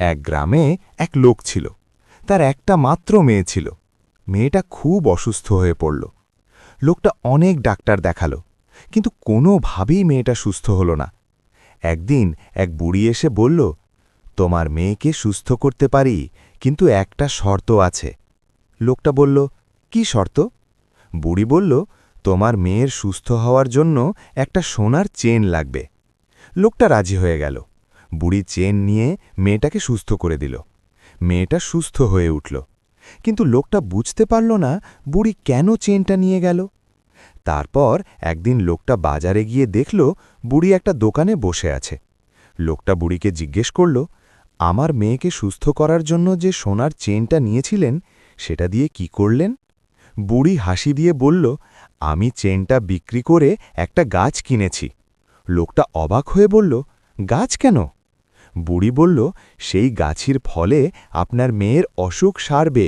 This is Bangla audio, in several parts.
এক গ্রামে এক লোক ছিল। তার একটা মাত্র মেয়ে ছিল। মেয়েটা খুব অসুস্থ হয়ে পড়ল। লোকটা অনেক ডাক্তার দেখালো, কিন্তু কোনোভাবেই মেয়েটা সুস্থ হল না। একদিন এক বুড়ি এসে বলল, তোমার মেয়েকে সুস্থ করতে পারি, কিন্তু একটা শর্ত আছে। লোকটা বলল, কি শর্ত? বুড়ি বলল, তোমার মেয়ের সুস্থ হওয়ার জন্য একটা সোনার চেন লাগবে। লোকটা রাজি হয়ে গেল। বুড়ি চেন নিয়ে মেয়েটাকে সুস্থ করে দিল। মেয়েটা সুস্থ হয়ে উঠল, কিন্তু লোকটা বুঝতে পারল না বুড়ি কেন চেনটা নিয়ে গেল। তারপর একদিন লোকটা বাজারে গিয়ে দেখল বুড়ি একটা দোকানে বসে আছে। লোকটা বুড়িকে জিজ্ঞেস করল, আমার মেয়েকে সুস্থ করার জন্য যে সোনার চেনটা নিয়েছিলেন, সেটা দিয়ে কি করলেন? বুড়ি হাসি দিয়ে বলল, আমি চেনটা বিক্রি করে একটা গাছ কিনেছি। লোকটা অবাক হয়ে বলল, গাছ কেন? বুড়ি বলল, সেই গাছের ফলে আপনার মেয়ের অসুখ সারবে,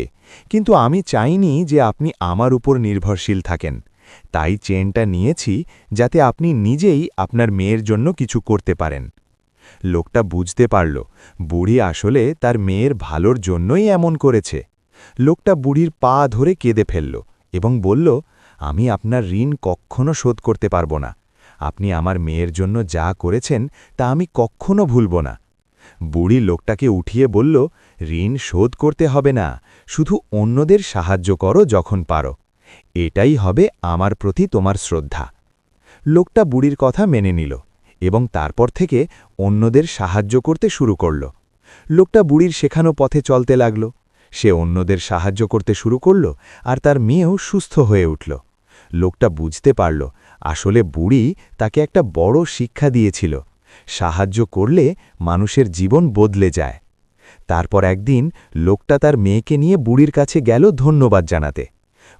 কিন্তু আমি চাইনি যে আপনি আমার উপর নির্ভরশীল থাকেন। তাই চেনটা নিয়েছি, যাতে আপনি নিজেই আপনার মেয়ের জন্য কিছু করতে পারেন। লোকটা বুঝতে পারল বুড়ি আসলে তার মেয়ের ভালোর জন্যই এমন করেছে। লোকটা বুড়ির পা ধরে কেঁদে ফেলল এবং বলল, আমি আপনার ঋণ কখনো শোধ করতে পারব না। আপনি আমার মেয়ের জন্য যা করেছেন তা আমি কখনো ভুলব না। বুড়ি লোকটাকে উঠিয়ে বলল, ঋণ শোধ করতে হবে না, শুধু অন্যদের সাহায্য করো যখন পারো। এটাই হবে আমার প্রতি তোমার শ্রদ্ধা। লোকটা বুড়ির কথা মেনে নিল এবং তারপর থেকে অন্যদের সাহায্য করতে শুরু করল। লোকটা বুড়ির শেখানো পথে চলতে লাগল। সে অন্যদের সাহায্য করতে শুরু করল, আর তার মেয়েও সুস্থ হয়ে উঠল। লোকটা বুঝতে পারল আসলে বুড়ি তাকে একটা বড় শিক্ষা দিয়েছিল, সাহায্য করলে মানুষের জীবন বদলে যায়। তারপর একদিন লোকটা তার মেয়েকে নিয়ে বুড়ির কাছে গেল ধন্যবাদ জানাতে।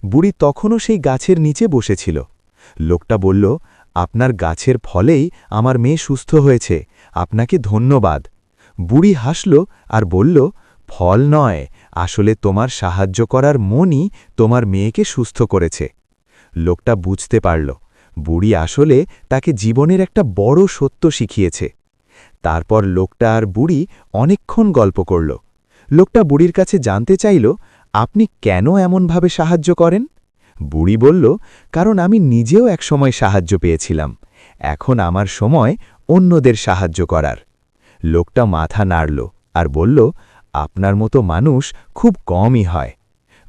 বুড়ি তখনও সেই গাছের নিচে বসেছিল। লোকটা বলল, আপনার গাছের ফলেই আমার মেয়ে সুস্থ হয়েছে, আপনাকে ধন্যবাদ। বুড়ি হাসল আর বলল, ফল নয়, আসলে তোমার সাহায্য করার মনই তোমার মেয়েকে সুস্থ করেছে। লোকটা বুঝতে পারল বুড়ি আসলে তাকে জীবনের একটা বড় সত্য শিখিয়েছে। তারপর লোকটা আর বুড়ি অনেকক্ষণ গল্প করল। লোকটা বুড়ির কাছে জানতে চাইল, আপনি কেন এমনভাবে সাহায্য করেন? বুড়ি বলল, কারণ আমি নিজেও একসময় সাহায্য পেয়েছিলাম, এখন আমার সময় অন্যদের সাহায্য করার। লোকটা মাথা নাড়ল আর বলল, আপনার মতো মানুষ খুব কমই হয়।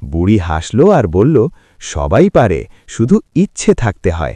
বুড়ি হাসল আর বলল, সবাই পারে, শুধু ইচ্ছে থাকতে হয়।